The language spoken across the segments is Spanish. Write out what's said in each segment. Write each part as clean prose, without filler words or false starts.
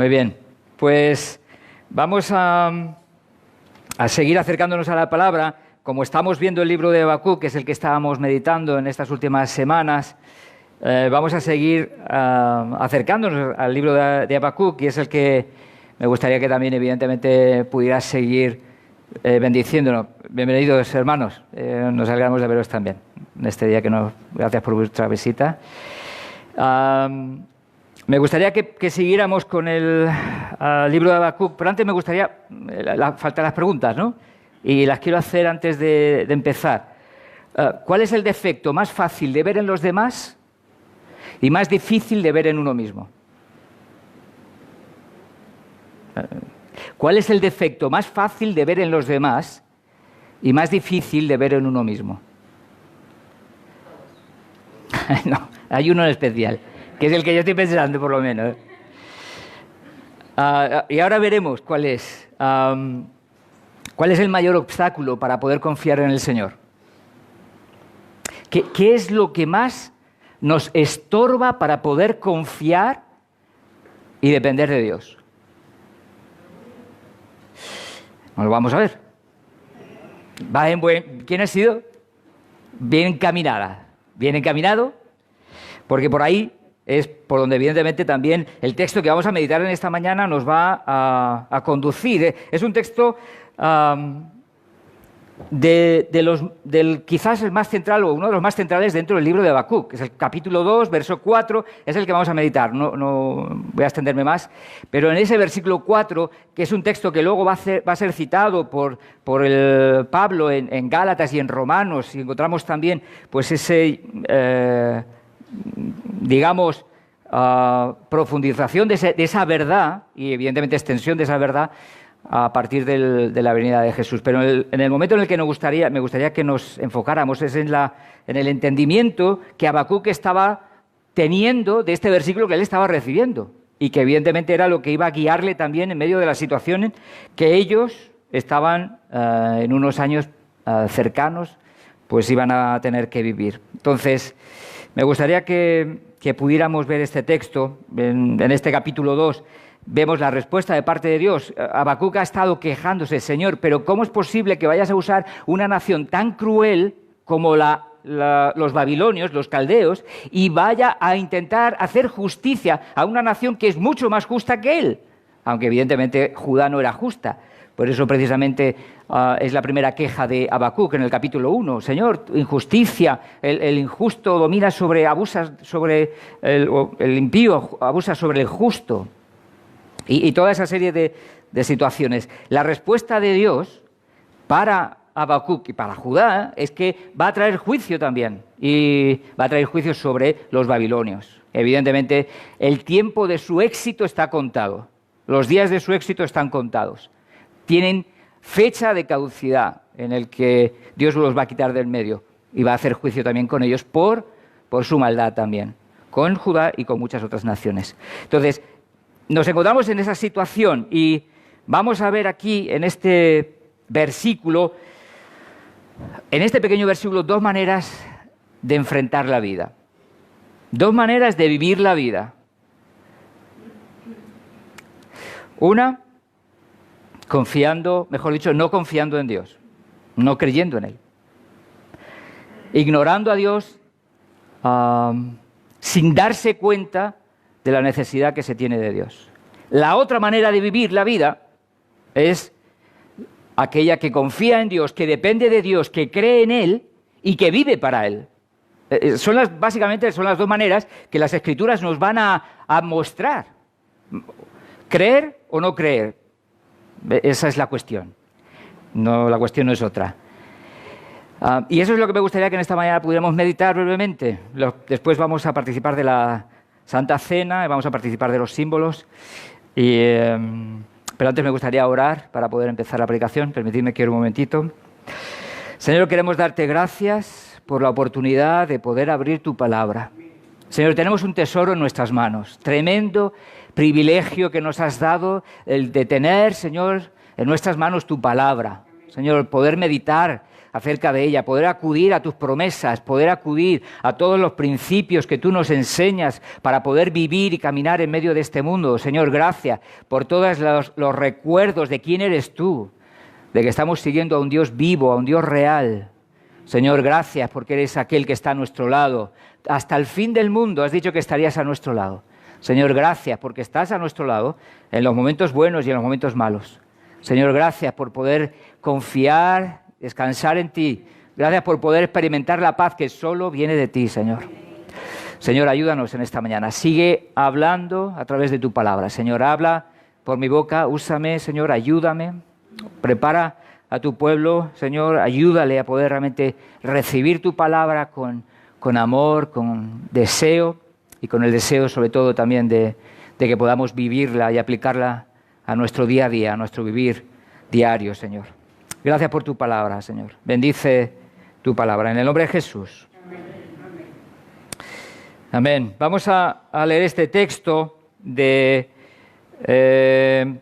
Muy bien, pues vamos a seguir acercándonos a la palabra. Como estamos viendo el libro de Habacuc, que es el que estábamos meditando en estas últimas semanas, vamos a seguir acercándonos al libro de Habacuc, y es el que me gustaría que también, evidentemente, pudieras seguir bendiciéndonos. Bienvenidos, hermanos. Nos alegramos de veros también en este día. Gracias por vuestra visita. Me gustaría que siguiéramos con el libro de Habacuc, pero antes me gustaría, faltan las preguntas, ¿no? Y las quiero hacer antes de empezar. ¿Cuál es el defecto más fácil de ver en los demás y más difícil de ver en uno mismo? ¿Cuál es el defecto más fácil de ver en los demás y más difícil de ver en uno mismo? No, hay uno en especial, que es el que yo estoy pensando, por lo menos. Y ahora veremos cuál es. ¿Cuál es el mayor obstáculo para poder confiar en el Señor? ¿Qué es lo que más nos estorba para poder confiar y depender de Dios? Lo vamos a ver. ¿Quién ha sido? Bien encaminada. Bien encaminado, porque por ahí es por donde evidentemente también el texto que vamos a meditar en esta mañana nos va a conducir. Es un texto del quizás el más central o uno de los más centrales dentro del libro de Habacuc, que es el capítulo 2, verso 4, es el que vamos a meditar. No voy a extenderme más, pero en ese versículo 4, que es un texto que luego va a ser citado por el Pablo en Gálatas y en Romanos, y encontramos también pues ese, profundización de esa verdad y evidentemente extensión de esa verdad a partir de la venida de Jesús. Pero en el momento en el que me gustaría que nos enfocáramos es en el entendimiento que Habacuc estaba teniendo de este versículo que él estaba recibiendo, y que evidentemente era lo que iba a guiarle también en medio de las situaciones que ellos estaban en unos años cercanos, pues iban a tener que vivir. Entonces, me gustaría que pudiéramos ver este texto en este capítulo 2. Vemos la respuesta de parte de Dios. Habacuc ha estado quejándose: Señor, pero ¿cómo es posible que vayas a usar una nación tan cruel como los babilonios, los caldeos, y vaya a intentar hacer justicia a una nación que es mucho más justa que él? Aunque evidentemente Judá no era justa. Por eso precisamente es la primera queja de Habacuc en el capítulo 1. Señor, injusticia, el injusto abusa sobre el impío, abusa sobre el justo. Y toda esa serie de situaciones. La respuesta de Dios para Habacuc y para Judá es que va a traer juicio también. Y va a traer juicio sobre los babilonios. Evidentemente, el tiempo de su éxito está contado. Los días de su éxito están contados. Tienen fecha de caducidad en el que Dios los va a quitar del medio. Y va a hacer juicio también con ellos por su maldad también. Con Judá y con muchas otras naciones. Entonces, nos encontramos en esa situación y vamos a ver aquí en este versículo, en este pequeño versículo, dos maneras de enfrentar la vida. Dos maneras de vivir la vida. Una, no confiando en Dios, no creyendo en Él. Ignorando a Dios sin darse cuenta de la necesidad que se tiene de Dios. La otra manera de vivir la vida es aquella que confía en Dios, que depende de Dios, que cree en Él y que vive para Él. Básicamente son las dos maneras que las Escrituras nos van a mostrar. ¿Creer o no creer? Esa es la cuestión. La cuestión no es otra. Y eso es lo que me gustaría que en esta mañana pudiéramos meditar brevemente. Después vamos a participar de la Santa Cena, y vamos a participar de los símbolos, pero antes me gustaría orar para poder empezar la predicación. Permitidme que un momentito. Señor, queremos darte gracias por la oportunidad de poder abrir tu palabra. Señor, tenemos un tesoro en nuestras manos, tremendo privilegio que nos has dado, el de tener, Señor, en nuestras manos tu palabra. Señor, poder meditar acerca de ella, poder acudir a tus promesas, poder acudir a todos los principios que tú nos enseñas para poder vivir y caminar en medio de este mundo. Señor, gracias por todos los recuerdos de quién eres tú, de que estamos siguiendo a un Dios vivo, a un Dios real. Señor, gracias porque eres aquel que está a nuestro lado. Hasta el fin del mundo has dicho que estarías a nuestro lado. Señor, gracias porque estás a nuestro lado en los momentos buenos y en los momentos malos. Señor, gracias por poder confiar, descansar en ti. Gracias por poder experimentar la paz que solo viene de ti, Señor. Señor, ayúdanos en esta mañana. Sigue hablando a través de tu palabra. Señor, habla por mi boca. Úsame, Señor, ayúdame. Prepara a tu pueblo, Señor. Ayúdale a poder realmente recibir tu palabra con amor, con deseo y con el deseo sobre todo también de que podamos vivirla y aplicarla a nuestro día a día, a nuestro vivir diario, Señor. Gracias por tu palabra, Señor. Bendice tu palabra. En el nombre de Jesús. Amén. Vamos a leer este texto de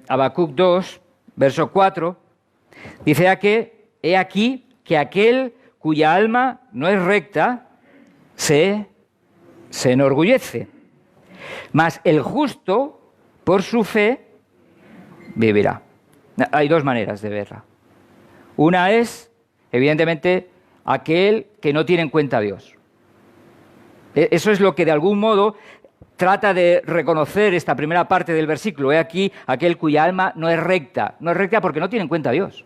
Habacuc 2, verso 4. Dice: he aquí que aquel cuya alma no es recta se enorgullece, mas el justo por su fe vivirá. Hay dos maneras de verla. Una es, evidentemente, aquel que no tiene en cuenta a Dios. Eso es lo que de algún modo trata de reconocer esta primera parte del versículo. He aquí aquel cuya alma no es recta. No es recta porque no tiene en cuenta a Dios.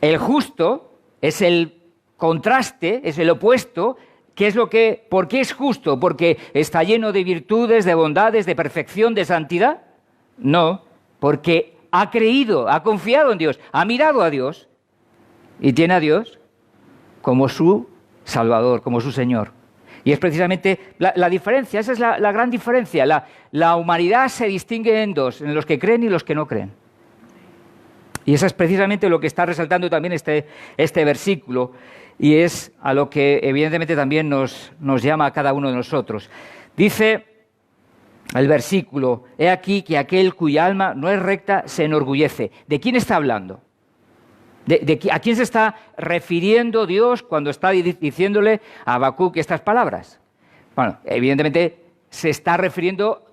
El justo es el contraste, es el opuesto. ¿Por qué es justo? ¿Porque está lleno de virtudes, de bondades, de perfección, de santidad? No, porque ha creído, ha confiado en Dios, ha mirado a Dios y tiene a Dios como su Salvador, como su Señor. Y es precisamente la diferencia, esa es la gran diferencia. La humanidad se distingue en dos, en los que creen y los que no creen. Y eso es precisamente lo que está resaltando también este versículo, y es a lo que evidentemente también nos llama a cada uno de nosotros. Dice el versículo: he aquí que aquel cuya alma no es recta se enorgullece. ¿De quién está hablando? ¿A quién se está refiriendo Dios cuando está diciéndole a Habacuc estas palabras? Bueno, evidentemente se está refiriendo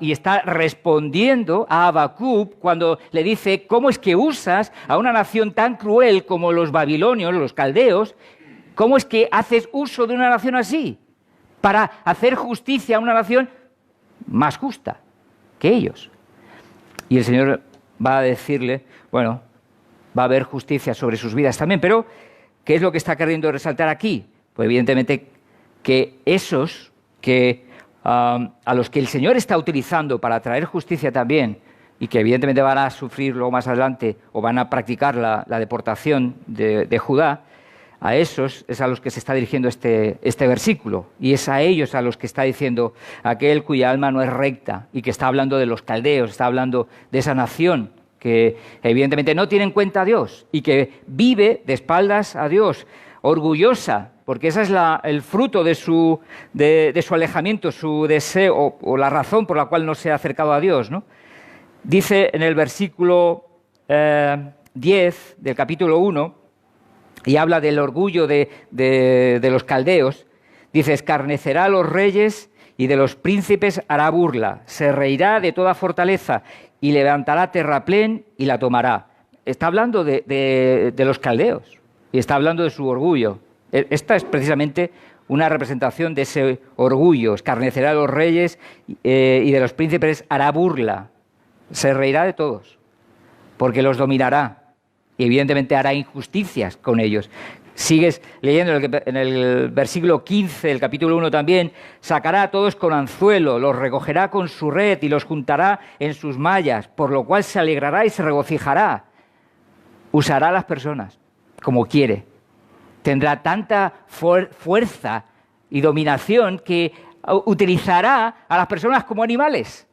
y está respondiendo a Habacuc cuando le dice: ¿cómo es que usas a una nación tan cruel como los babilonios, los caldeos? ¿Cómo es que haces uso de una nación así para hacer justicia a una nación más justa que ellos? Y el Señor va a decirle, bueno, va a haber justicia sobre sus vidas también, pero ¿qué es lo que está queriendo resaltar aquí? Pues evidentemente que esos que a los que el Señor está utilizando para traer justicia también, y que evidentemente van a sufrir luego más adelante o van a practicar la deportación de Judá, a esos es a los que se está dirigiendo este versículo, y es a ellos a los que está diciendo aquel cuya alma no es recta, y que está hablando de los caldeos, está hablando de esa nación que evidentemente no tiene en cuenta a Dios y que vive de espaldas a Dios, orgullosa, porque esa es el fruto de su alejamiento, su deseo o la razón por la cual no se ha acercado a Dios, ¿no? Dice en el versículo 10 del capítulo 1, y habla del orgullo de los caldeos, dice: escarnecerá a los reyes y de los príncipes hará burla, se reirá de toda fortaleza y levantará terraplén y la tomará. Está hablando de los caldeos y está hablando de su orgullo. Esta es precisamente una representación de ese orgullo. Escarnecerá a los reyes y de los príncipes hará burla. Se reirá de todos, porque los dominará y evidentemente hará injusticias con ellos. Sigues leyendo en el versículo 15 del capítulo 1 también: sacará a todos con anzuelo, los recogerá con su red y los juntará en sus mallas, por lo cual se alegrará y se regocijará. Usará a las personas como quiere. Tendrá tanta fuerza y dominación que utilizará a las personas como animales.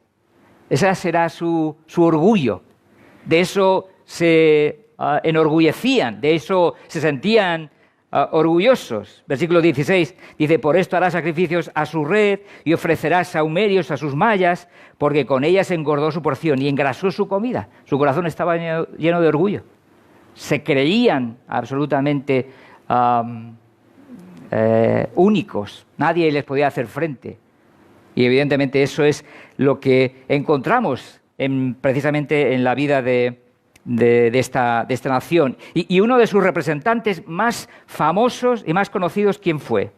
Ese será su orgullo. De eso se enorgullecían, de eso se sentían orgullosos. Versículo 16 dice: por esto hará sacrificios a su red y ofrecerá sahumerios a sus mallas, porque con ellas engordó su porción y engrasó su comida. Su corazón estaba lleno de orgullo. se creían absolutamente únicos, nadie les podía hacer frente. Y evidentemente eso es lo que encontramos precisamente en la vida de esta nación. Y uno de sus representantes más famosos y más conocidos, ¿quién fue?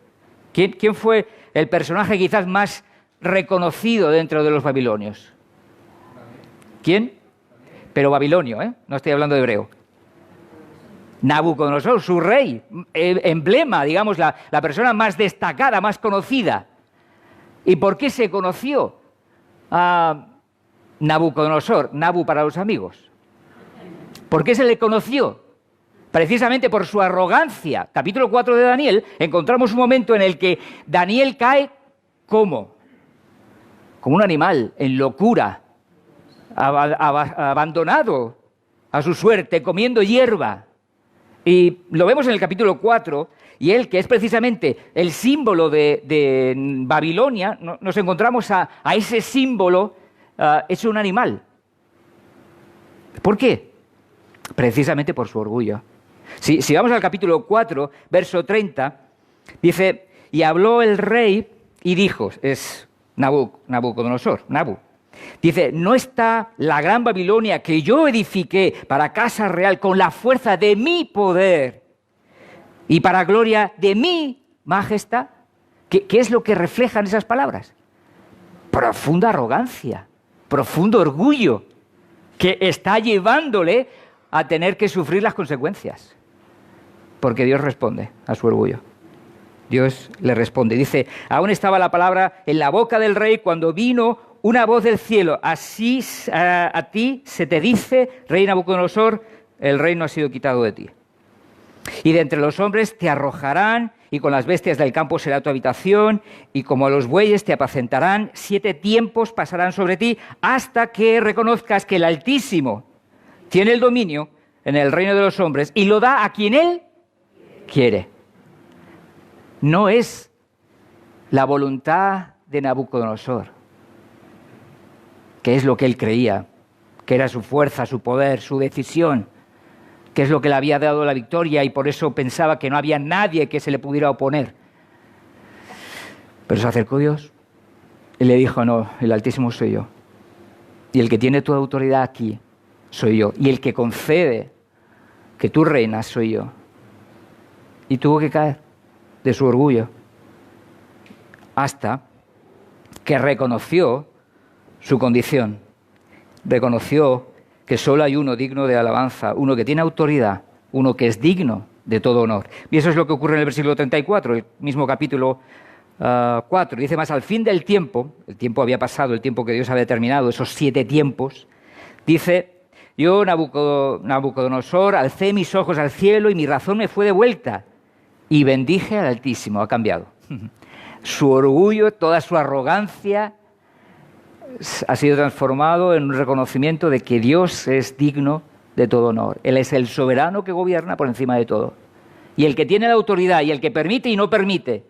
¿Quién fue el personaje quizás más reconocido dentro de los babilonios? ¿Quién? Pero babilonio, no estoy hablando de hebreo. Nabucodonosor, su rey, emblema, digamos, la persona más destacada, más conocida. ¿Y por qué se conoció a Nabucodonosor? Nabu para los amigos. ¿Por qué se le conoció? Precisamente por su arrogancia. Capítulo 4 de Daniel, encontramos un momento en el que Daniel cae ¿cómo? Como un animal, en locura, abandonado a su suerte, comiendo hierba. Y lo vemos en el capítulo 4, y él, que es precisamente el símbolo de Babilonia, nos encontramos a ese símbolo hecho un animal. ¿Por qué? Precisamente por su orgullo. Si vamos al capítulo 4, verso 30, dice, y habló el rey y dijo, es Nabucodonosor, Nabu. Dice, ¿no está la gran Babilonia que yo edifiqué para casa real con la fuerza de mi poder y para gloria de mi majestad? ¿Qué es lo que reflejan esas palabras? Profunda arrogancia, profundo orgullo, que está llevándole a tener que sufrir las consecuencias. Porque Dios responde a su orgullo. Dios le responde. Dice, aún estaba la palabra en la boca del rey cuando vino una voz del cielo. Así a ti se te dice, rey Nabucodonosor, el reino ha sido quitado de ti. Y de entre los hombres te arrojarán, y con las bestias del campo será tu habitación, y como a los bueyes te apacentarán. 7 tiempos pasarán sobre ti, hasta que reconozcas que el Altísimo tiene el dominio en el reino de los hombres, y lo da a quien Él quiere. No es la voluntad de Nabucodonosor, que es lo que él creía, que era su fuerza, su poder, su decisión, que es lo que le había dado la victoria, y por eso pensaba que no había nadie que se le pudiera oponer. Pero se acercó Dios y le dijo, no, el Altísimo soy yo. Y el que tiene toda autoridad aquí soy yo. Y el que concede que tú reinas soy yo. Y tuvo que caer de su orgullo hasta que reconoció su condición. Reconoció que solo hay uno digno de alabanza, uno que tiene autoridad, uno que es digno de todo honor. Y eso es lo que ocurre en el versículo 34, el mismo capítulo 4. Dice más, al fin del tiempo, el tiempo había pasado, el tiempo que Dios había determinado, esos 7 tiempos, dice, yo, Nabucodonosor, alcé mis ojos al cielo y mi razón me fue devuelta y bendije al Altísimo. Ha cambiado. Su orgullo, toda su arrogancia ha sido transformado en un reconocimiento de que Dios es digno de todo honor. Él es el soberano que gobierna por encima de todo. Y el que tiene la autoridad y el que permite y no permite.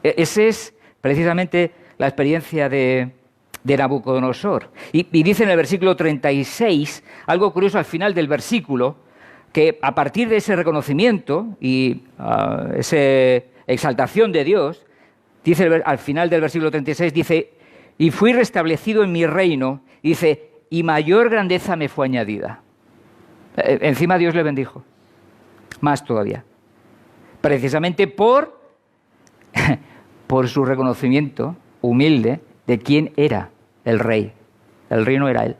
Esa es precisamente la experiencia de Nabucodonosor. Y dice en el versículo 36, algo curioso al final del versículo, que a partir de ese reconocimiento y esa exaltación de Dios, dice al final del versículo 36, dice, y fui restablecido en mi reino, dice, y mayor grandeza me fue añadida. Encima Dios le bendijo, más todavía, precisamente por su reconocimiento humilde de quién era el rey. El rey no era él,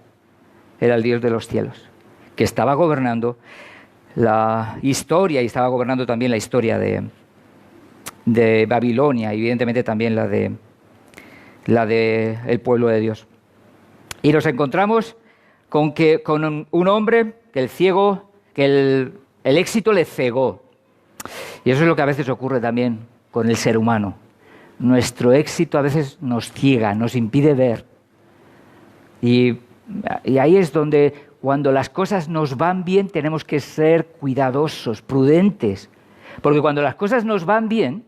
era el Dios de los cielos, que estaba gobernando la historia y estaba gobernando también la historia de Babilonia, y evidentemente también la de el pueblo de Dios. Y nos encontramos con un hombre que el éxito le cegó. Y eso es lo que a veces ocurre también con el ser humano. Nuestro éxito a veces nos ciega, nos impide ver. Y ahí es donde, cuando las cosas nos van bien, tenemos que ser cuidadosos, prudentes. Porque cuando las cosas nos van bien,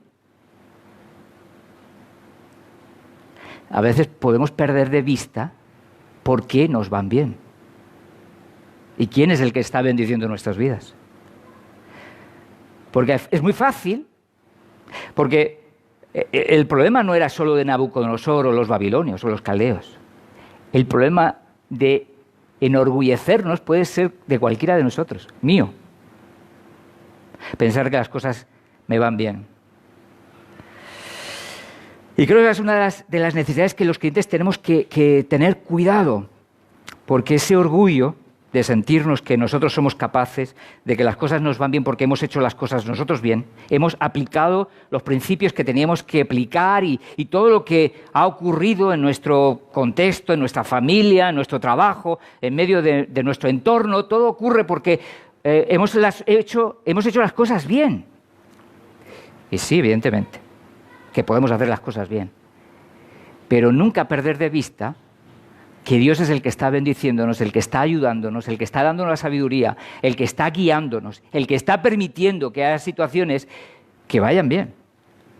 a veces podemos perder de vista por qué nos van bien. ¿Y quién es el que está bendiciendo nuestras vidas? Porque es muy fácil, porque el problema no era solo de Nabucodonosor o los babilonios o los caldeos. El problema de enorgullecernos puede ser de cualquiera de nosotros, mío. Pensar que las cosas me van bien. Y creo que es una de las necesidades que los creyentes tenemos que tener cuidado, porque ese orgullo de sentirnos que nosotros somos capaces, de que las cosas nos van bien porque hemos hecho las cosas nosotros bien, hemos aplicado los principios que teníamos que aplicar y todo lo que ha ocurrido en nuestro contexto, en nuestra familia, en nuestro trabajo, en medio de nuestro entorno, todo ocurre porque hemos hecho las cosas bien. Y sí, evidentemente, que podemos hacer las cosas bien, pero nunca perder de vista que Dios es el que está bendiciéndonos, el que está ayudándonos, el que está dándonos la sabiduría, el que está guiándonos, el que está permitiendo que haya situaciones que vayan bien,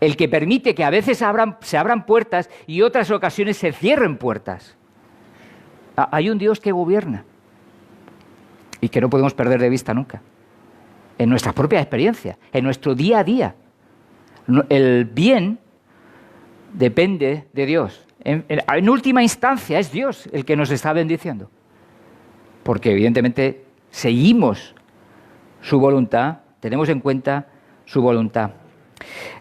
el que permite que a veces se abran puertas y otras ocasiones se cierren puertas. Hay un Dios que gobierna y que no podemos perder de vista nunca, en nuestras propias experiencias, en nuestro día a día. El bien depende de Dios. En última instancia es Dios el que nos está bendiciendo, porque evidentemente seguimos su voluntad, tenemos en cuenta su voluntad.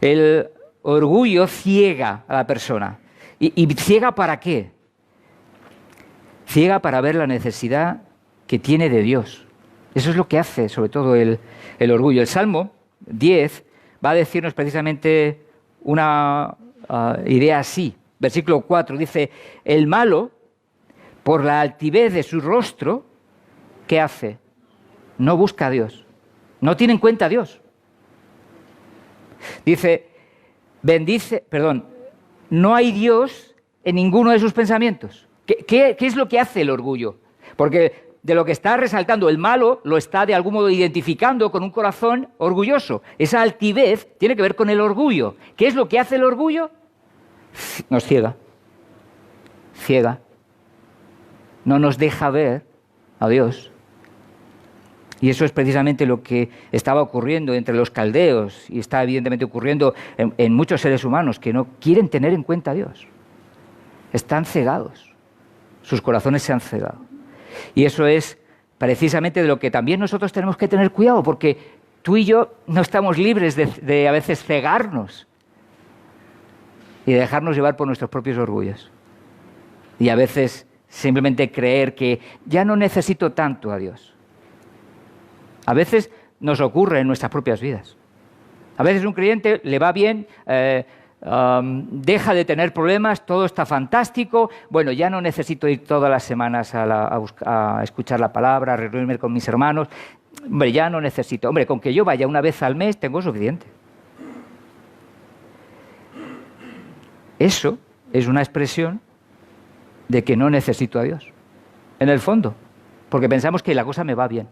El orgullo ciega a la persona. ¿Y ciega para qué? Ciega para ver la necesidad que tiene de Dios. Eso es lo que hace sobre todo el orgullo. El Salmo 10 va a decirnos precisamente una idea así. Versículo 4 dice, el malo, por la altivez de su rostro, ¿qué hace? No busca a Dios, no tiene en cuenta a Dios. Dice, no hay Dios en ninguno de sus pensamientos. ¿Qué es lo que hace el orgullo? Porque de lo que está resaltando el malo, lo está de algún modo identificando con un corazón orgulloso. Esa altivez tiene que ver con el orgullo. ¿Qué es lo que hace el orgullo? Nos ciega, no nos deja ver a Dios. Y eso es precisamente lo que estaba ocurriendo entre los caldeos y está evidentemente ocurriendo en muchos seres humanos que no quieren tener en cuenta a Dios. Están cegados, sus corazones se han cegado. Y eso es precisamente de lo que también nosotros tenemos que tener cuidado, porque tú y yo no estamos libres de a veces cegarnos y dejarnos llevar por nuestros propios orgullos. Y a veces simplemente creer que ya no necesito tanto a Dios. A veces nos ocurre en nuestras propias vidas. A veces un creyente le va bien, deja de tener problemas, todo está fantástico. Bueno, ya no necesito ir todas las semanas a escuchar la palabra, a reunirme con mis hermanos. Hombre, ya no necesito. Hombre, con que yo vaya una vez al mes tengo suficiente. Eso es una expresión de que no necesito a Dios, en el fondo, porque pensamos que la cosa me va bien.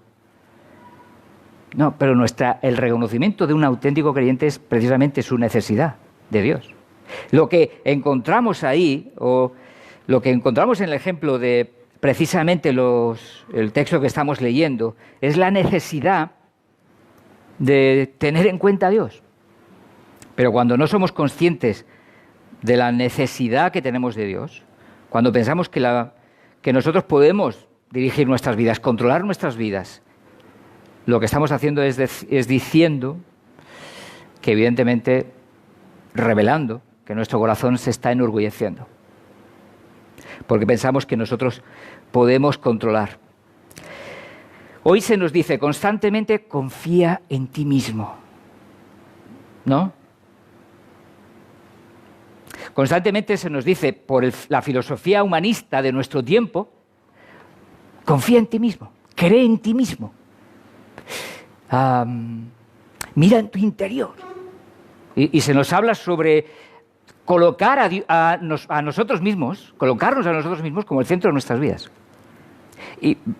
No, pero el reconocimiento de un auténtico creyente es precisamente su necesidad de Dios. Lo que encontramos ahí, o lo que encontramos en el ejemplo de precisamente el texto que estamos leyendo, es la necesidad de tener en cuenta a Dios. Pero cuando no somos conscientes de la necesidad que tenemos de Dios, cuando pensamos que nosotros podemos dirigir nuestras vidas, controlar nuestras vidas, lo que estamos haciendo es diciendo que evidentemente revelando que nuestro corazón se está enorgulleciendo, porque pensamos que nosotros podemos controlar. Hoy se nos dice constantemente, confía en ti mismo, ¿no? Constantemente se nos dice por la filosofía humanista de nuestro tiempo, confía en ti mismo, cree en ti mismo, mira en tu interior. Y se nos habla sobre colocar a nosotros mismos, colocarnos a nosotros mismos como el centro de nuestras vidas.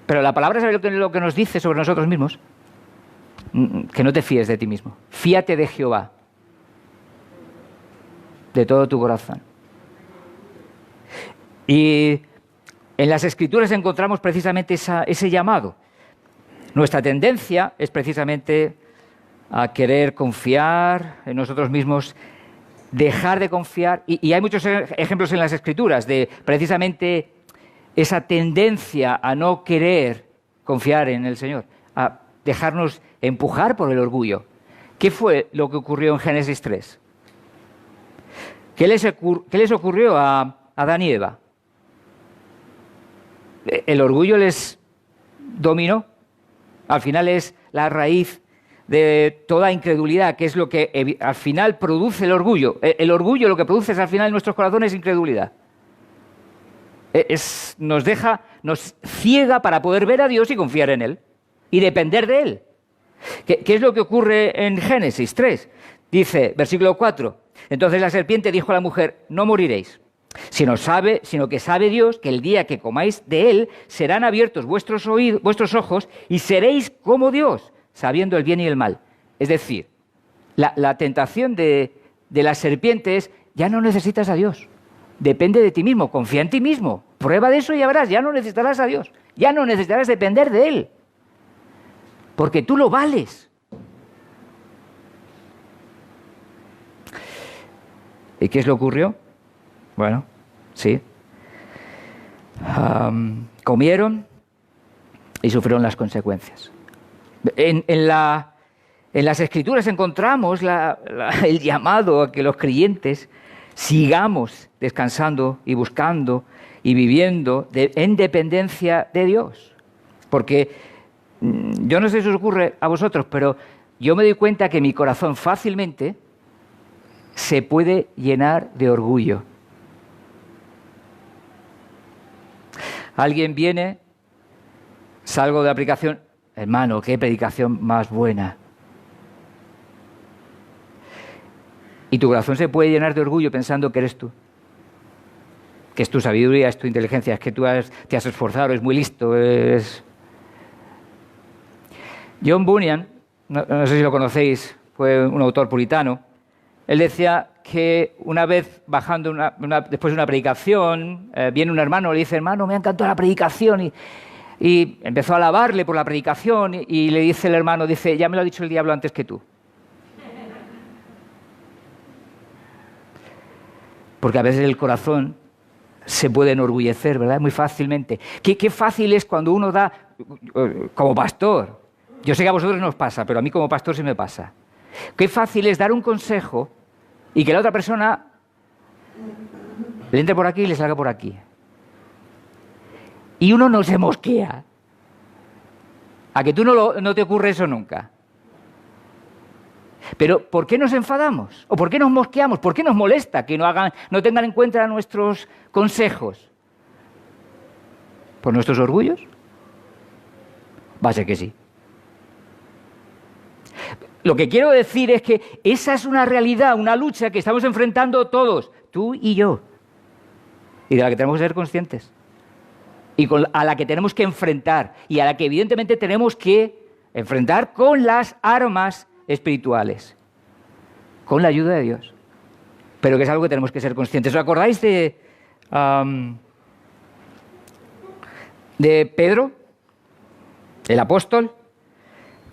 Pero la palabra, ¿sabe lo que nos dice sobre nosotros mismos? Que no te fíes de ti mismo, fíate de Jehová, de todo tu corazón. Y en las Escrituras encontramos precisamente ese llamado Nuestra tendencia es precisamente a querer confiar en nosotros mismos, dejar de confiar, y hay muchos ejemplos en las Escrituras de precisamente esa tendencia a no querer confiar en el Señor, a dejarnos empujar por el orgullo. ¿Qué fue lo que ocurrió en Génesis 3? ¿Qué les ocurrió a Adán y Eva? ¿El orgullo les dominó? Al final es la raíz de toda incredulidad, que es lo que al final produce el orgullo. El orgullo lo que produce es al final en nuestros corazones incredulidad. Nos ciega para poder ver a Dios y confiar en Él y depender de Él. ¿Qué es lo que ocurre en Génesis 3? Dice, versículo 4, entonces la serpiente dijo a la mujer, no moriréis, sino que sabe Dios que el día que comáis de él serán abiertos vuestros ojos y seréis como Dios, sabiendo el bien y el mal. Es decir, la tentación de la serpiente es, ya no necesitas a Dios, depende de ti mismo, confía en ti mismo, prueba de eso y ya verás, ya no necesitarás a Dios, ya no necesitarás depender de Él, porque tú lo vales. ¿Y qué es lo que ocurrió? Bueno, sí. Comieron y sufrieron las consecuencias. En las Escrituras encontramos el llamado a que los creyentes sigamos descansando y buscando y viviendo en dependencia de Dios. Porque yo no sé si os ocurre a vosotros, pero yo me doy cuenta que mi corazón fácilmente se puede llenar de orgullo. Alguien viene, salgo de la predicación, hermano, qué predicación más buena. Y tu corazón se puede llenar de orgullo pensando que eres tú. Que es tu sabiduría, es tu inteligencia, es que tú te has esforzado, eres muy listo. John Bunyan, no sé si lo conocéis, fue un autor puritano. Él decía que una vez bajando, después de una predicación, viene un hermano y le dice, hermano, me ha encantado la predicación. Y empezó a alabarle por la predicación y le dice el hermano, dice, ya me lo ha dicho el diablo antes que tú. Porque a veces el corazón se puede enorgullecer, ¿verdad? Muy fácilmente. Qué fácil es cuando uno da, como pastor, yo sé que a vosotros no os pasa, pero a mí como pastor sí me pasa. Qué fácil es dar un consejo y que la otra persona le entre por aquí y le salga por aquí. Y uno no se mosquea. ¿A que tú no te ocurre eso nunca? Pero ¿por qué nos enfadamos? ¿O por qué nos mosqueamos? ¿Por qué nos molesta que no tengan en cuenta nuestros consejos? ¿Por nuestros orgullos? Va a ser que sí. Lo que quiero decir es que esa es una realidad, una lucha que estamos enfrentando todos, tú y yo, y de la que tenemos que ser conscientes, y a la que tenemos que enfrentar, y a la que evidentemente tenemos que enfrentar con las armas espirituales, con la ayuda de Dios, pero que es algo que tenemos que ser conscientes. ¿Os acordáis de Pedro, el apóstol,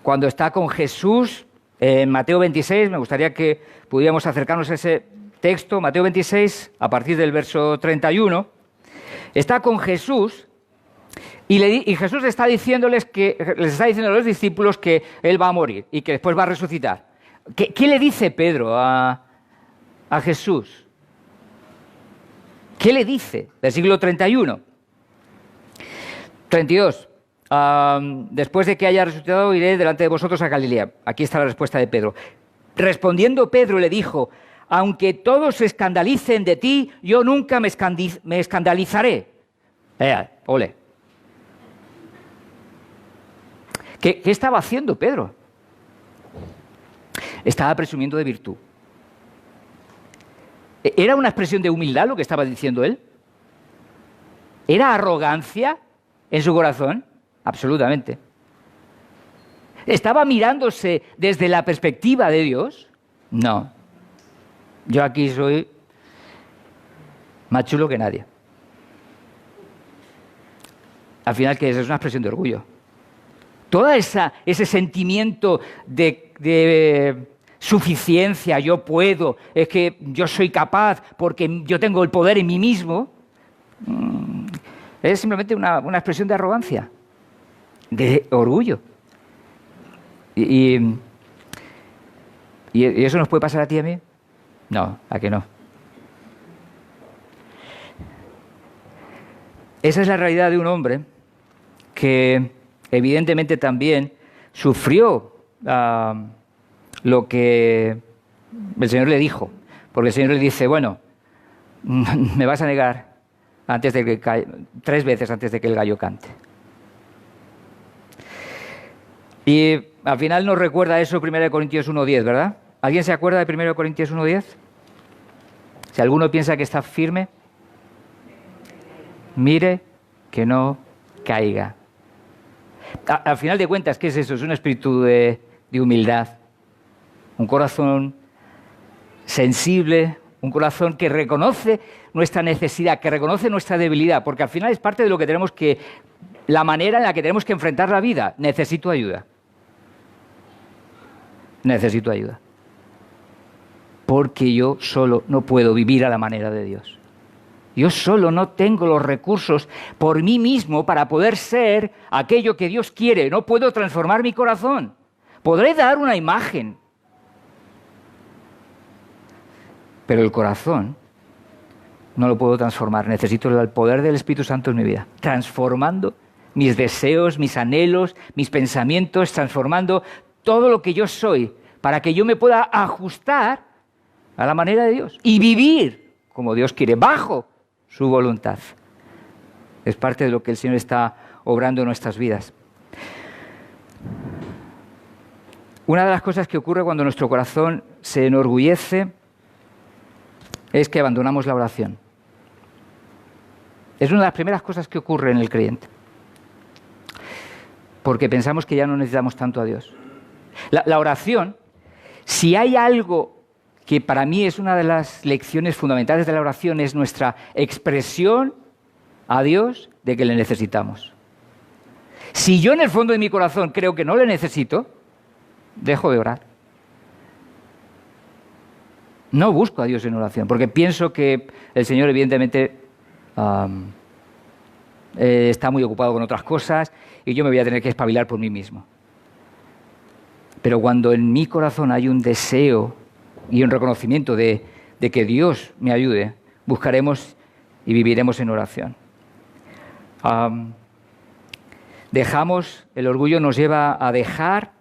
cuando está con Jesús en Mateo 26? Me gustaría que pudiéramos acercarnos a ese texto, Mateo 26, a partir del verso 31. Está con Jesús y Jesús les está diciendo a los discípulos que Él va a morir y que después va a resucitar. ¿Qué le dice Pedro a Jesús? ¿Qué le dice? Versículo 31. 32. Después de que haya resucitado, iré delante de vosotros a Galilea. Aquí está la respuesta de Pedro. Respondiendo Pedro le dijo, aunque todos se escandalicen de ti, yo nunca me escandalizaré. Ole. ¿Qué estaba haciendo Pedro? Estaba presumiendo de virtud. ¿Era una expresión de humildad lo que estaba diciendo él? ¿Era arrogancia en su corazón? Absolutamente. ¿Estaba mirándose desde la perspectiva de Dios? No. Yo aquí soy más chulo que nadie. Al final, ¿qué es? Es una expresión de orgullo. Todo ese sentimiento de suficiencia, yo puedo, es que yo soy capaz porque yo tengo el poder en mí mismo, es simplemente una expresión de arrogancia, de orgullo. ¿Y eso nos puede pasar a ti y a mí? No, ¿a que no? Esa es la realidad de un hombre que evidentemente también sufrió lo que el Señor le dijo, porque el Señor le dice, bueno, me vas a negar antes de que 3 veces antes de que el gallo cante. Y al final nos recuerda eso 1 Corintios 1:10, ¿verdad? ¿Alguien se acuerda de 1 Corintios 1:10? Si alguno piensa que está firme, mire que no caiga. Al final de cuentas, ¿qué es eso? Es un espíritu de humildad, un corazón sensible, un corazón que reconoce nuestra necesidad, que reconoce nuestra debilidad, porque al final es parte de lo que tenemos que, la manera en la que tenemos que enfrentar la vida. Necesito ayuda. Necesito ayuda. Porque yo solo no puedo vivir a la manera de Dios. Yo solo no tengo los recursos por mí mismo para poder ser aquello que Dios quiere. No puedo transformar mi corazón. Podré dar una imagen. Pero el corazón no lo puedo transformar. Necesito el poder del Espíritu Santo en mi vida. Transformando mis deseos, mis anhelos, mis pensamientos, transformando todo lo que yo soy para que yo me pueda ajustar a la manera de Dios y vivir como Dios quiere, bajo su voluntad. Es parte de lo que el Señor está obrando en nuestras vidas. Una de las cosas que ocurre cuando nuestro corazón se enorgullece es que abandonamos la oración. Es una de las primeras cosas que ocurre en el creyente. Porque pensamos que ya no necesitamos tanto a Dios. La oración, si hay algo que para mí es una de las lecciones fundamentales de la oración, es nuestra expresión a Dios de que le necesitamos. Si yo en el fondo de mi corazón creo que no le necesito, dejo de orar. No busco a Dios en oración, porque pienso que el Señor evidentemente está muy ocupado con otras cosas y yo me voy a tener que espabilar por mí mismo. Pero cuando en mi corazón hay un deseo y un reconocimiento de que Dios me ayude, buscaremos y viviremos en oración. El orgullo nos lleva a dejar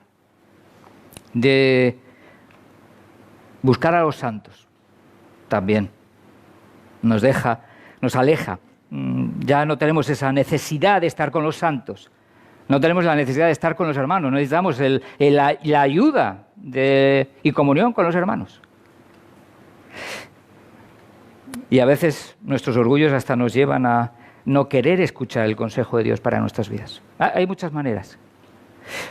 de buscar a los santos. También nos aleja. Ya no tenemos esa necesidad de estar con los santos. No tenemos la necesidad de estar con los hermanos. No necesitamos la ayuda y comunión con los hermanos. Y a veces nuestros orgullos hasta nos llevan a no querer escuchar el consejo de Dios para nuestras vidas. Hay muchas maneras.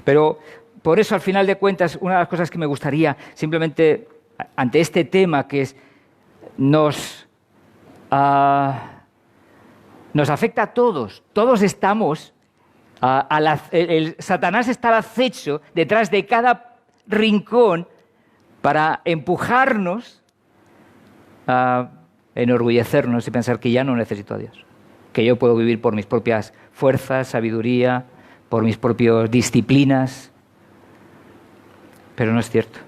Pero por eso, al final de cuentas, una de las cosas que me gustaría simplemente ante este tema que nos afecta a todos. Todos estamos, Satanás está al acecho detrás de cada rincón para empujarnos a enorgullecernos y pensar que ya no necesito a Dios, que yo puedo vivir por mis propias fuerzas, sabiduría, por mis propias disciplinas. Pero no es cierto.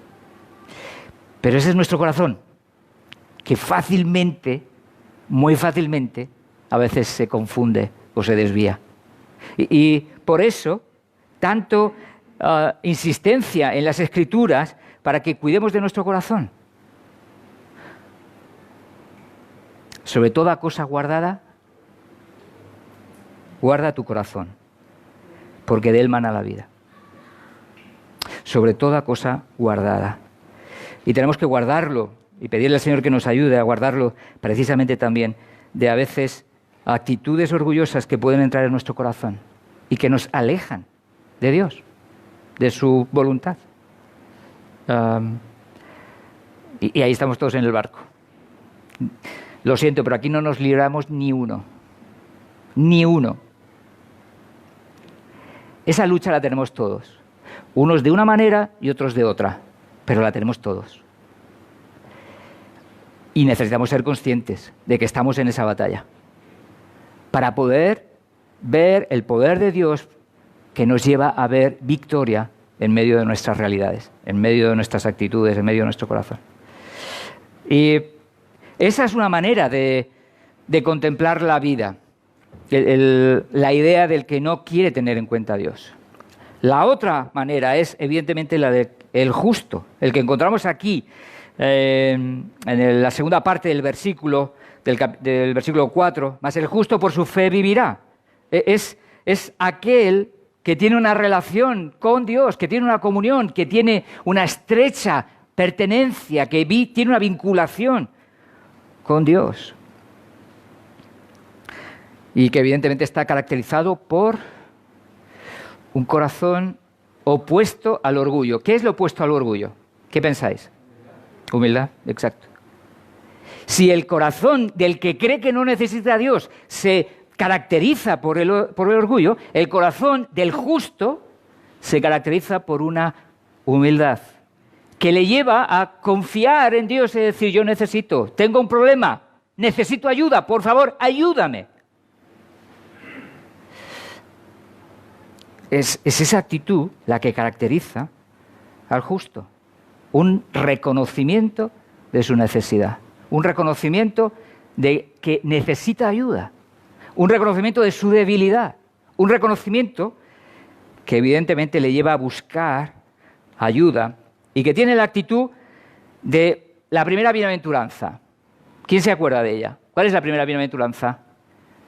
Pero ese es nuestro corazón, que fácilmente, muy fácilmente, a veces se confunde o se desvía. Y por eso, tanto insistencia en las Escrituras para que cuidemos de nuestro corazón. Sobre toda cosa guardada, guarda tu corazón, porque de él mana la vida. Sobre toda cosa guardada. Y tenemos que guardarlo y pedirle al Señor que nos ayude a guardarlo precisamente también de a veces actitudes orgullosas que pueden entrar en nuestro corazón y que nos alejan de Dios, de su voluntad. Y ahí estamos todos en el barco. Lo siento, pero aquí no nos libramos ni uno. Ni uno. Esa lucha la tenemos todos. Unos de una manera y otros de otra, pero la tenemos todos. Y necesitamos ser conscientes de que estamos en esa batalla para poder ver el poder de Dios que nos lleva a ver victoria en medio de nuestras realidades, en medio de nuestras actitudes, en medio de nuestro corazón. Y esa es una manera de contemplar la vida, la idea del que no quiere tener en cuenta a Dios. La otra manera es, evidentemente, la del justo, el que encontramos aquí en la segunda parte del versículo, del versículo 4, más el justo por su fe vivirá. Es aquel que tiene una relación con Dios, que tiene una comunión, que tiene una estrecha pertenencia, que tiene una vinculación con Dios. Y que evidentemente está caracterizado por un corazón opuesto al orgullo. ¿Qué es lo opuesto al orgullo? ¿Qué pensáis? Humildad, exacto. Si el corazón del que cree que no necesita a Dios se caracteriza por el orgullo, el corazón del justo se caracteriza por una humildad que le lleva a confiar en Dios y decir, yo tengo un problema, necesito ayuda, por favor, ayúdame. Es esa actitud la que caracteriza al justo. Un reconocimiento de su necesidad, un reconocimiento de que necesita ayuda, un reconocimiento de su debilidad, un reconocimiento que evidentemente le lleva a buscar ayuda y que tiene la actitud de la primera bienaventuranza. ¿Quién se acuerda de ella? ¿Cuál es la primera bienaventuranza?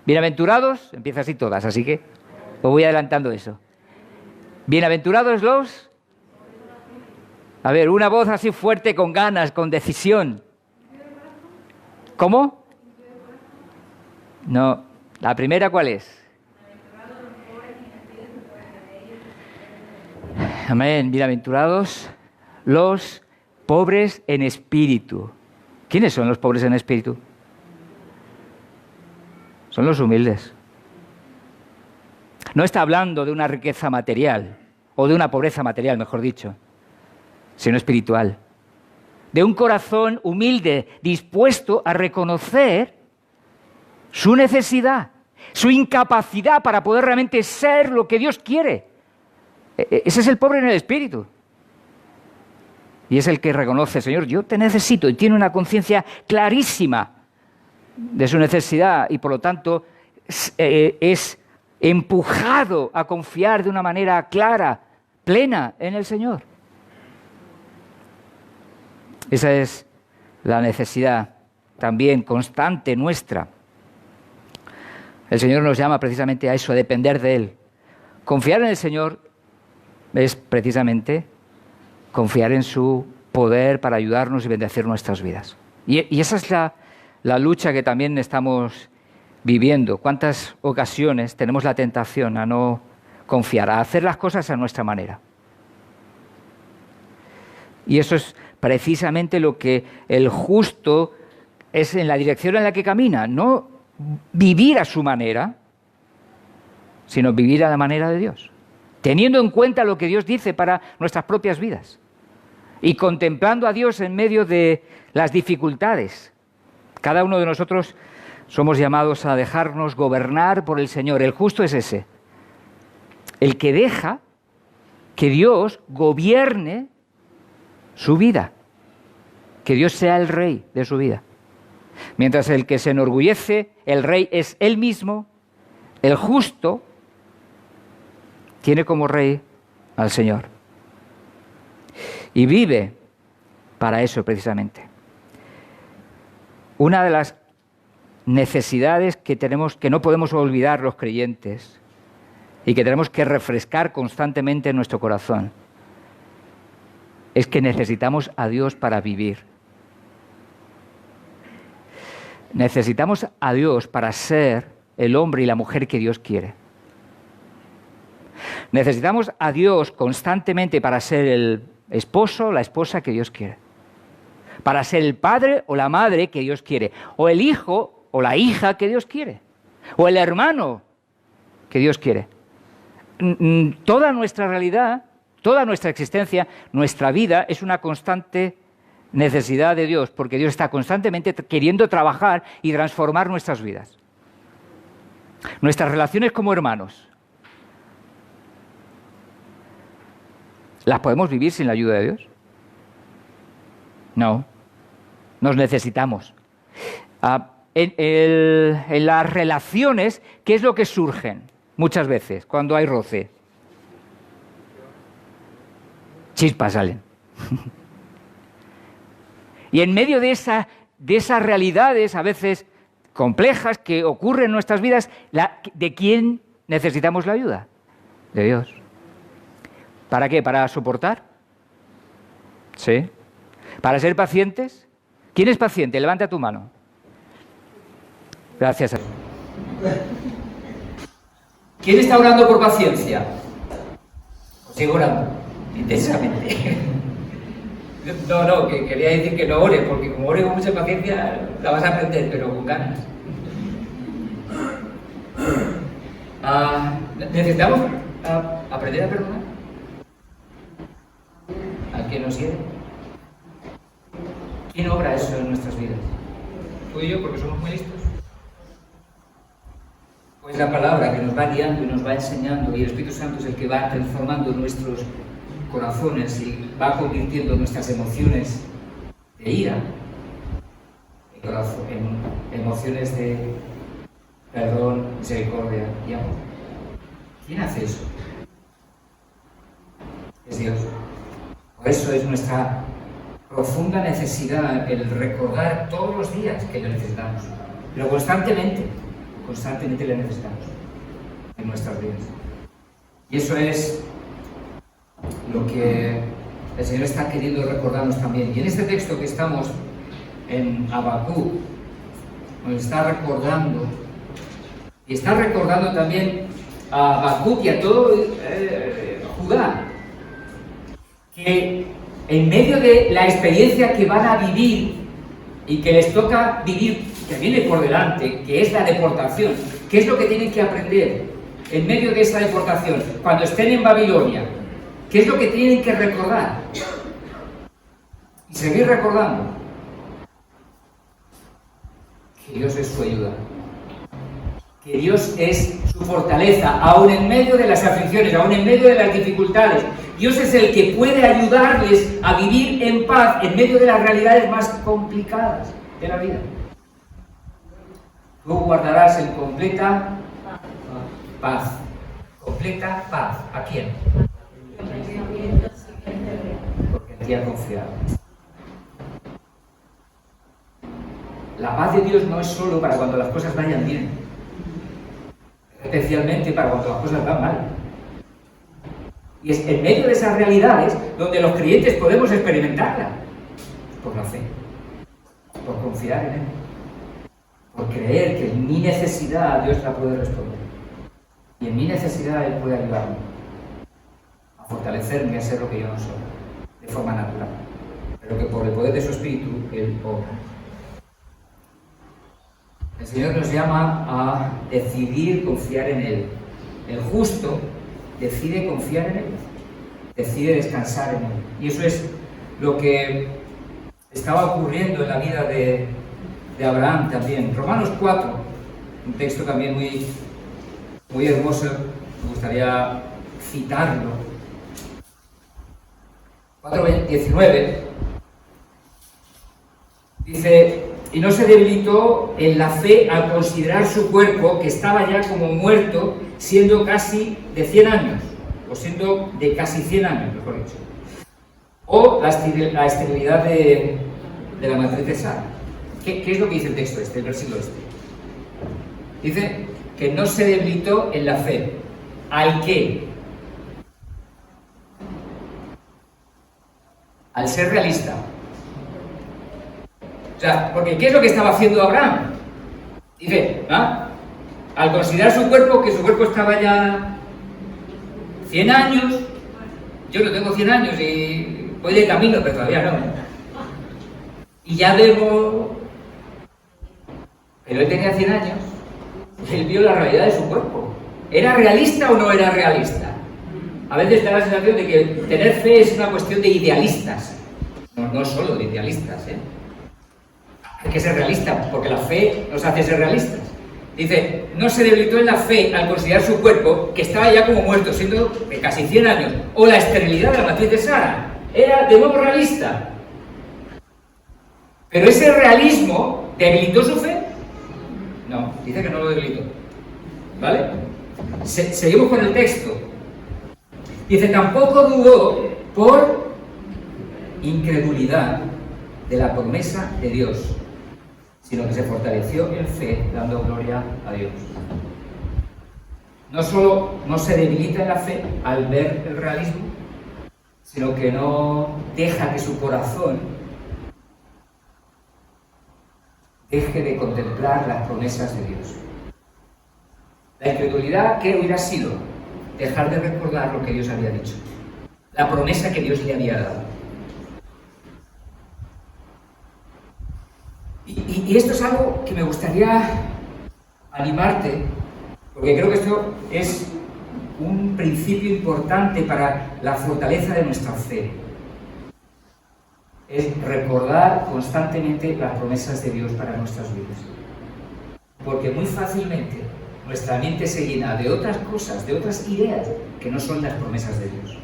Bienaventurados, empieza así todas, así que os voy adelantando eso. Bienaventurados los... A ver, una voz así fuerte, con ganas, con decisión. ¿Cómo? No. ¿La primera cuál es? Amén. Bienaventurados los pobres en espíritu. ¿Quiénes son los pobres en espíritu? Son los humildes. No está hablando de una riqueza material, o de una pobreza material, mejor dicho, sino espiritual. De un corazón humilde, dispuesto a reconocer su necesidad, su incapacidad para poder realmente ser lo que Dios quiere. Ese es el pobre en el espíritu. Y es el que reconoce, Señor, yo te necesito, y tiene una conciencia clarísima de su necesidad, y por lo tanto es empujado a confiar de una manera clara, plena en el Señor. Esa es la necesidad también constante nuestra. El Señor nos llama precisamente a eso, a depender de Él. Confiar en el Señor es precisamente confiar en su poder para ayudarnos y bendecir nuestras vidas. Y esa es la lucha que también estamos viviendo. ¿Cuántas ocasiones tenemos la tentación a no confiar, a hacer las cosas a nuestra manera? Y eso es precisamente lo que el justo es en la dirección en la que camina. No vivir a su manera, sino vivir a la manera de Dios, teniendo en cuenta lo que Dios dice para nuestras propias vidas y contemplando a Dios en medio de las dificultades. Cada uno de nosotros somos llamados a dejarnos gobernar por el Señor. El justo es ese, el que deja que Dios gobierne su vida, que Dios sea el rey de su vida. Mientras el que se enorgullece, el rey es él mismo, el justo tiene como rey al Señor. Y vive para eso precisamente. Una de las necesidades que no podemos olvidar los creyentes y que tenemos que refrescar constantemente en nuestro corazón es que necesitamos a Dios para vivir. Necesitamos a Dios para ser el hombre y la mujer que Dios quiere. Necesitamos a Dios constantemente para ser el esposo o la esposa que Dios quiere. Para ser el padre o la madre que Dios quiere. O el hijo o la hija que Dios quiere. O el hermano que Dios quiere. toda nuestra realidad, toda nuestra existencia, nuestra vida es una constante necesidad de Dios, porque Dios está constantemente queriendo trabajar y transformar nuestras vidas. Nuestras relaciones como hermanos, ¿las podemos vivir sin la ayuda de Dios? No, nos necesitamos. En las relaciones, ¿qué es lo que surgen muchas veces cuando hay roce? Chispas salen. Y en medio de esas realidades, a veces complejas, que ocurren en nuestras vidas, ¿de quién necesitamos la ayuda? De Dios. ¿Para qué? ¿Para soportar? ¿Sí? ¿Para ser pacientes? ¿Quién es paciente? Levanta tu mano. Gracias. ¿Quién está orando por paciencia? Sigo orando intensamente. No, que quería decir que no ore, porque como ore con mucha paciencia la vas a aprender, pero con ganas. Necesitamos aprender a perdonar al que nos hiere. ¿Quién obra eso en nuestras vidas? ¿Tú y yo, porque somos muy listos? Pues la palabra que nos va guiando y nos va enseñando, y el Espíritu Santo es el que va transformando nuestros corazones y va convirtiendo nuestras emociones de ira en emociones de perdón, misericordia y amor. ¿Quién hace eso? Es Dios. Por eso es nuestra profunda necesidad el recordar todos los días que le necesitamos, pero constantemente le necesitamos en nuestras vidas. Y eso es lo que el Señor está queriendo recordarnos también. Y en este texto que estamos en Habacuc, nos está recordando, y está recordando también a Habacuc y a todo Judá, que en medio de la experiencia que van a vivir y que les toca vivir, que viene por delante, que es la deportación, ¿qué es lo que tienen que aprender en medio de esa deportación? Cuando estén en Babilonia, ¿qué es lo que tienen que recordar? Y seguir recordando que Dios es su ayuda, que Dios es su fortaleza, aún en medio de las aflicciones, aún en medio de las dificultades. Dios es el que puede ayudarles a vivir en paz en medio de las realidades más complicadas de la vida. Tú guardarás en completa paz. Completa paz. ¿A quién? Porque en ti ha confiado. La paz de Dios no es solo para cuando las cosas vayan bien, especialmente para cuando las cosas van mal. Y es en medio de esas realidades donde los creyentes podemos experimentarla, por la fe, por confiar en Él, por creer que en mi necesidad Dios la puede responder. Y en mi necesidad Él puede ayudarme a fortalecerme, a ser lo que yo no soy, de forma natural, pero que por el poder de su Espíritu Él obra. El Señor nos llama a decidir confiar en Él. El justo decide confiar en Él, decide descansar en Él. Y eso es lo que estaba ocurriendo en la vida de Abraham también. Romanos 4, un texto también muy hermoso, me gustaría citarlo. 4:19 dice: y no se debilitó en la fe al considerar su cuerpo, que estaba ya como muerto, siendo casi de 100 años, o siendo de casi 100 años, mejor dicho. O la esterilidad de la matriz de Sara. ¿Qué es lo que dice el texto el versículo este? Dice que no se debilitó en la fe. ¿Al qué? Al ser realista. O sea, porque ¿qué es lo que estaba haciendo Abraham? Dice, al considerar su cuerpo, que su cuerpo estaba ya 100 años, yo no tengo 100 años y voy de camino, pero todavía no. Y ya debo... Pero él tenía 100 años, y él vio la realidad de su cuerpo. ¿Era realista o no era realista? a veces da la sensación de que tener fe es una cuestión de idealistas. No solo de idealistas, ¿eh? Hay que ser realista, porque la fe nos hace ser realistas. Dice, no se debilitó en la fe al considerar su cuerpo, que estaba ya como muerto, siendo de casi 100 años, o la esterilidad de la matriz de Sara. Era de nuevo realista. Pero ese realismo, ¿debilitó su fe? No, dice que no lo debilitó. ¿Vale? Seguimos con el texto. Dice, tampoco dudó por incredulidad de la promesa de Dios, sino que se fortaleció en fe, dando gloria a Dios. No solo no se debilita en la fe al ver el realismo, sino que no deja que su corazón deje de contemplar las promesas de Dios. La incredulidad, ¿qué hubiera sido? Dejar de recordar lo que Dios había dicho, la promesa que Dios le había dado. Y esto es algo que me gustaría animarte, porque creo que esto es un principio importante para la fortaleza de nuestra fe. Es recordar constantemente las promesas de Dios para nuestras vidas. Porque muy fácilmente nuestra mente se llena de otras cosas, de otras ideas, que no son las promesas de Dios.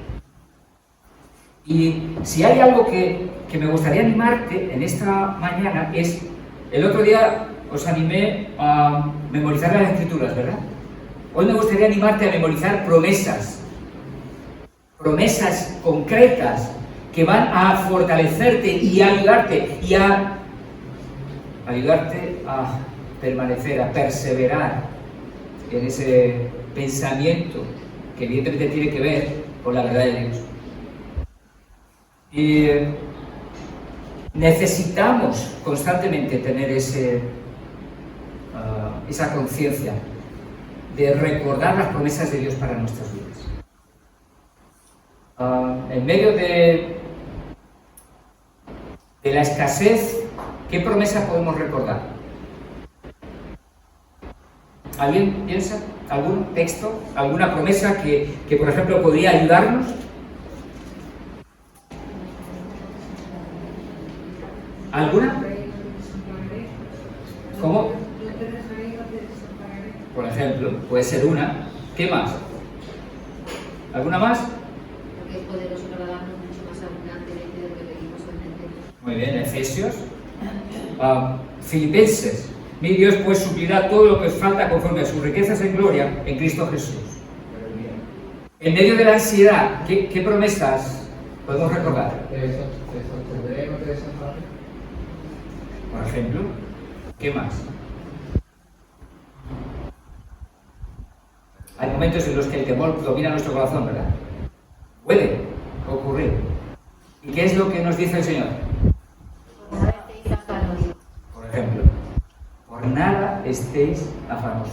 Y si hay algo que me gustaría animarte en esta mañana es, el otro día os animé a memorizar las Escrituras, ¿verdad? Hoy me gustaría animarte a memorizar promesas concretas que van a fortalecerte y a ayudarte a permanecer, a perseverar en ese pensamiento que evidentemente tiene que ver con la verdad de Dios. Y necesitamos constantemente tener esa conciencia de recordar las promesas de Dios para nuestras vidas. En medio de la escasez, ¿qué promesa podemos recordar? ¿Alguien piensa? ¿Algún texto? ¿Alguna promesa que por ejemplo, podría ayudarnos? ¿Alguna? ¿Cómo? Por ejemplo, puede ser una. ¿Qué más? ¿Alguna más? Porque es poderoso para darnos mucho más abundantemente de lo que pedimos o entendemos. Muy bien, Efesios. Filipenses. Mi Dios pues suplirá todo lo que os falta conforme a sus riquezas en gloria en Cristo Jesús. En medio de la ansiedad, ¿qué promesas podemos recordar? Por ejemplo, ¿qué más? Hay momentos en los que el temor domina nuestro corazón, ¿verdad? Puede ocurrir. ¿Y qué es lo que nos dice el Señor? Por ejemplo, por nada estéis afanosos,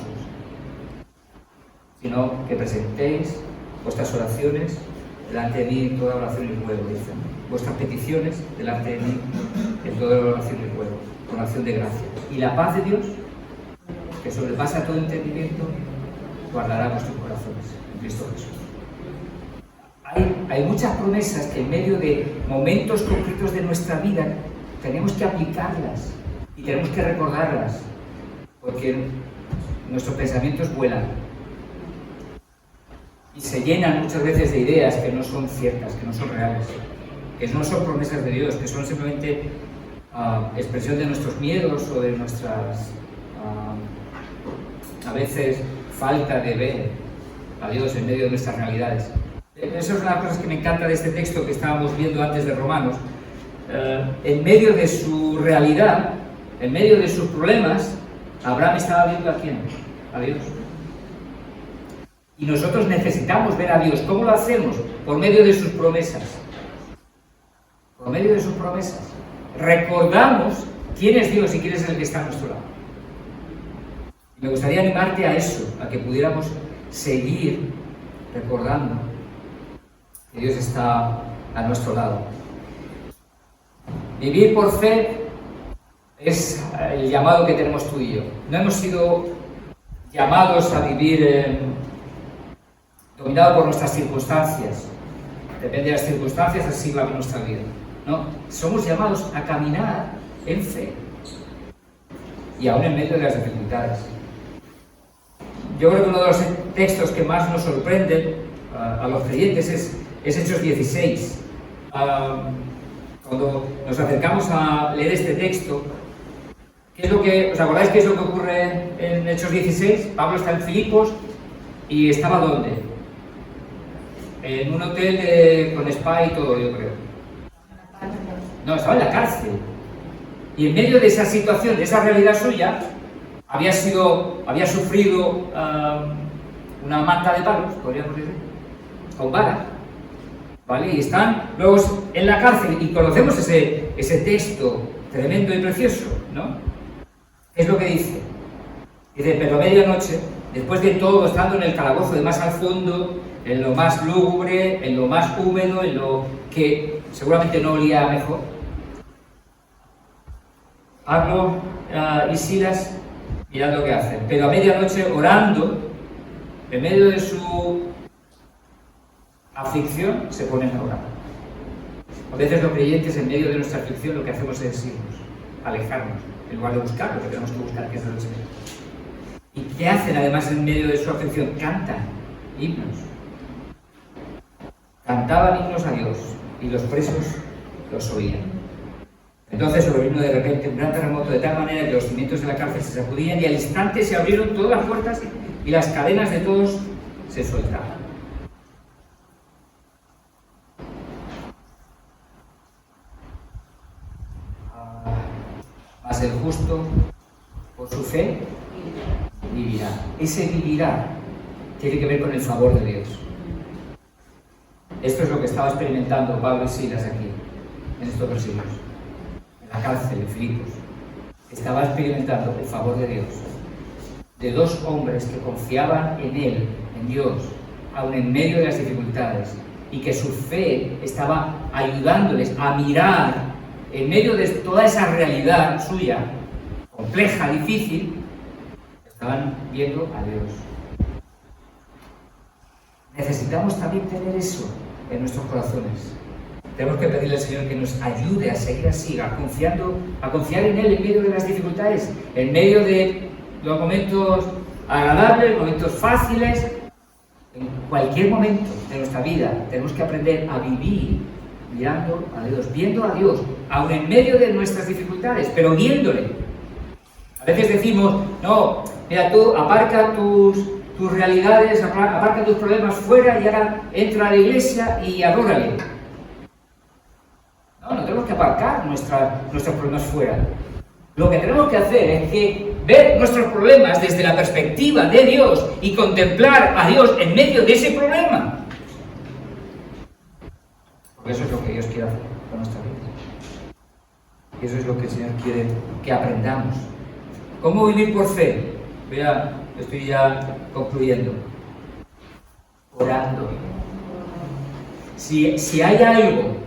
sino que presentéis vuestras oraciones delante de mí en toda oración y ruego, dicen. Vuestras peticiones delante de mí en toda oración y ruego, con acción de gracia. Y la paz de Dios, que sobrepasa todo entendimiento, guardará vuestros corazones en Cristo Jesús. Hay muchas promesas que en medio de momentos concretos de nuestra vida tenemos que aplicarlas y tenemos que recordarlas, porque nuestros pensamientos vuelan y se llenan muchas veces de ideas que no son ciertas, que no son reales, que no son promesas de Dios, que son simplemente expresión de nuestros miedos o de nuestras a veces falta de ver a Dios en medio de nuestras realidades. Eso es una de las cosas que me encanta de este texto que estábamos viendo antes de Romanos. En medio de su realidad, en medio de sus problemas, Abraham estaba viendo ¿a quién? A Dios. Y nosotros necesitamos ver a Dios. ¿Cómo lo hacemos? Por medio de sus promesas. Por medio de sus promesas. Recordamos quién es Dios y quién es el que está a nuestro lado. Me gustaría animarte a eso, a que pudiéramos seguir recordando que Dios está a nuestro lado. Vivir por fe es el llamado que tenemos tú y yo. No hemos sido llamados a vivir dominado por nuestras circunstancias. Depende de las circunstancias, así va nuestra vida. No, somos llamados a caminar en fe y aún en medio de las dificultades. Yo creo que uno de los textos que más nos sorprenden a los creyentes es Hechos 16. Cuando nos acercamos a leer este texto, ¿os acordáis qué es lo que ocurre en Hechos 16? Pablo está en Filipos y ¿estaba dónde? En un hotel con spa y todo, yo creo. No, estaba en la cárcel. Y en medio de esa situación, de esa realidad suya, había sufrido una manta de palos, podríamos decir, con varas, ¿vale? Y están luego en la cárcel y conocemos ese texto tremendo y precioso, ¿no? Es lo que dice. Dice, pero a medianoche, después de todo, estando en el calabozo de más al fondo, en lo más lúgubre, en lo más húmedo, en lo que seguramente no olía mejor, Pablo y Silas, mirad lo que hacen. Pero a medianoche, orando, en medio de su aflicción, se ponen a orar. A veces los creyentes, en medio de nuestra aflicción, lo que hacemos es irnos, alejarnos, en lugar de buscar lo que tenemos que buscar, que es el Señor. ¿Y qué hacen además en medio de su aflicción? Cantan himnos. Cantaban himnos a Dios y los presos los oían. Entonces sobrevino de repente un gran terremoto de tal manera que los cimientos de la cárcel se sacudían y al instante se abrieron todas las puertas y las cadenas de todos se soltaban. Mas el justo, por su fe, vivirá. Ese vivirá tiene que ver con el favor de Dios. Esto es lo que estaba experimentando Pablo y Silas aquí, en estos versículos. En la cárcel, en Filipos. Estaba experimentando el favor de Dios. De dos hombres que confiaban en Él, en Dios, aun en medio de las dificultades, y que su fe estaba ayudándoles a mirar en medio de toda esa realidad suya, compleja, difícil, estaban viendo a Dios. Necesitamos también tener eso en nuestros corazones. Tenemos que pedirle al Señor que nos ayude a seguir así, a confiar en Él en medio de las dificultades, en medio de los momentos agradables, momentos fáciles. En cualquier momento de nuestra vida tenemos que aprender a vivir mirando a Dios, viendo a Dios, aun en medio de nuestras dificultades, pero viéndole. A veces decimos, no, mira, tú aparca tus realidades, aparca tus problemas fuera y ahora entra a la iglesia y adórale. No tenemos que aparcar nuestros problemas fuera. Lo que tenemos que hacer es que ver nuestros problemas desde la perspectiva de Dios y contemplar a Dios en medio de ese problema. Porque eso es lo que Dios quiere hacer con nuestra vida. Y eso es lo que el Señor quiere que aprendamos. ¿Cómo vivir por fe? Estoy ya concluyendo. Orando. Si hay algo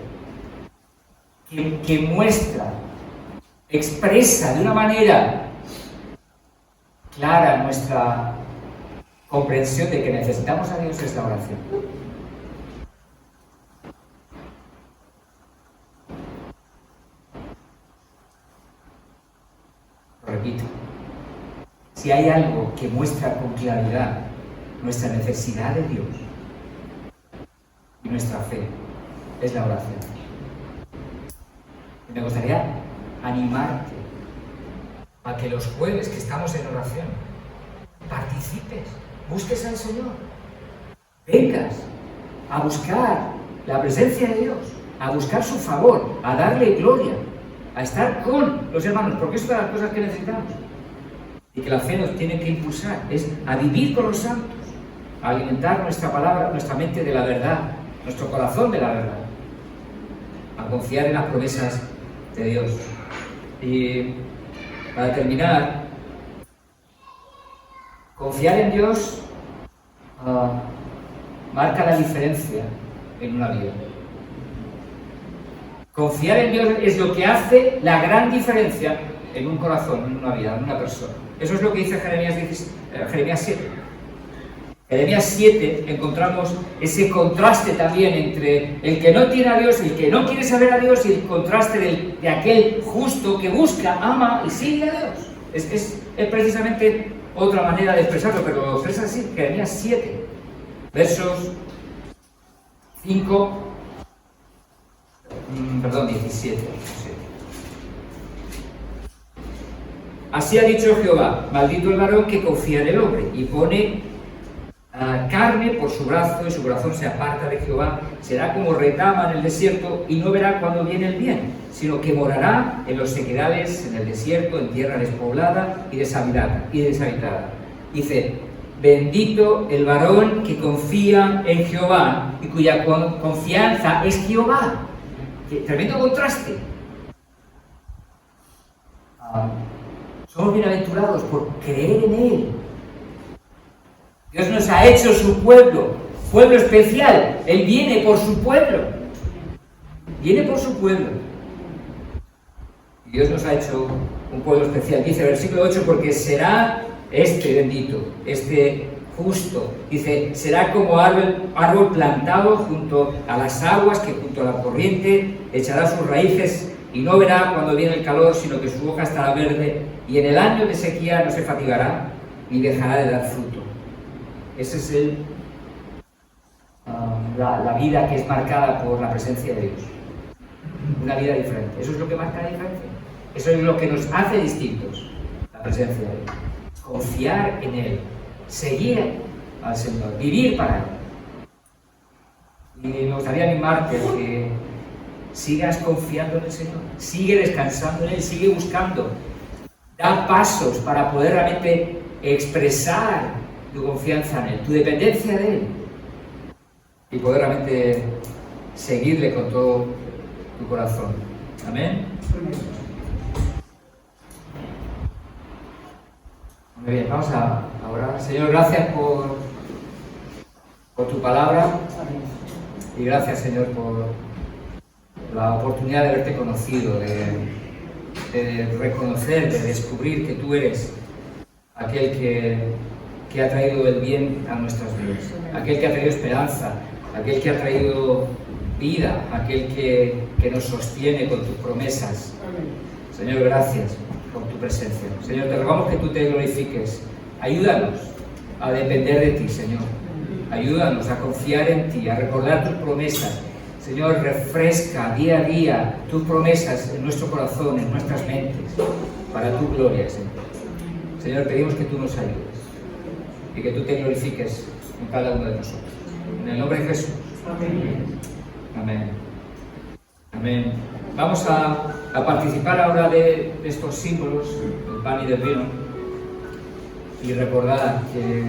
que muestra, expresa de una manera clara nuestra comprensión de que necesitamos a Dios, es la oración. Lo repito, si hay algo que muestra con claridad nuestra necesidad de Dios y nuestra fe, es la oración. Me gustaría animarte a que los jueves que estamos en oración participes, busques al Señor, vengas a buscar la presencia de Dios, a buscar su favor, a darle gloria, a estar con los hermanos, porque es una de las cosas que necesitamos y que la fe nos tiene que impulsar, es a vivir con los santos, a alimentar nuestra palabra, nuestra mente de la verdad, nuestro corazón de la verdad, a confiar en las promesas de Dios. Y para terminar, confiar en Dios marca la diferencia en una vida. Confiar en Dios es lo que hace la gran diferencia en un corazón, en una vida, en una persona. Eso es lo que dice Jeremías 7. Jeremías 7 encontramos ese contraste también entre el que no tiene a Dios, el que no quiere saber a Dios, y el contraste de aquel justo que busca, ama y sigue a Dios. Es precisamente otra manera de expresarlo, pero lo expresa así, Jeremías 7, versos 17. Así ha dicho Jehová: maldito el varón que confía en el hombre y pone carne por su brazo, y su corazón se aparta de Jehová. Será como retama en el desierto y no verá cuando viene el bien, sino que morará en los sequedales, en el desierto, en tierra despoblada y deshabitada. Dice: bendito el varón que confía en Jehová y cuya confianza es Jehová. ¡Qué tremendo contraste! Somos bienaventurados por creer en Él. Dios nos ha hecho su pueblo especial. Él viene por su pueblo. Viene por su pueblo. Y Dios nos ha hecho un pueblo especial. Dice el versículo 8: porque será este bendito, este justo. Dice: será como árbol plantado junto a las aguas, que junto a la corriente echará sus raíces y no verá cuando viene el calor, sino que su hoja estará verde, y en el año de sequía no se fatigará ni dejará de dar fruto. Esa es la vida que es marcada por la presencia de Dios. Una vida diferente. Eso es lo que marca la diferencia. Eso es lo que nos hace distintos, la presencia de Dios. Confiar en Él, seguir al Señor, vivir para Él. Y me gustaría animarte a que sigas confiando en el Señor, sigue descansando en Él, sigue buscando. Da pasos para poder realmente expresar tu confianza en Él, tu dependencia de Él, y poder realmente seguirle con todo tu corazón. Amén. Muy bien, vamos a orar. Señor, gracias por tu palabra, y gracias, Señor, por la oportunidad de haberte conocido, de reconocer, de descubrir que tú eres aquel que ha traído el bien a nuestras vidas, aquel que ha traído esperanza, aquel que ha traído vida, aquel que nos sostiene con tus promesas. Señor, gracias por tu presencia. Señor, te rogamos que tú te glorifiques. Ayúdanos a depender de ti, Señor. Ayúdanos a confiar en ti, a recordar tus promesas. Señor, refresca día a día tus promesas en nuestro corazón, en nuestras mentes, para tu gloria, Señor. Señor, pedimos que tú nos ayudes y que tú te glorifiques en cada uno de nosotros. En el nombre de Jesús. Amén. Amén. Amén. Vamos a participar ahora de estos símbolos, del pan y del vino, y recordar que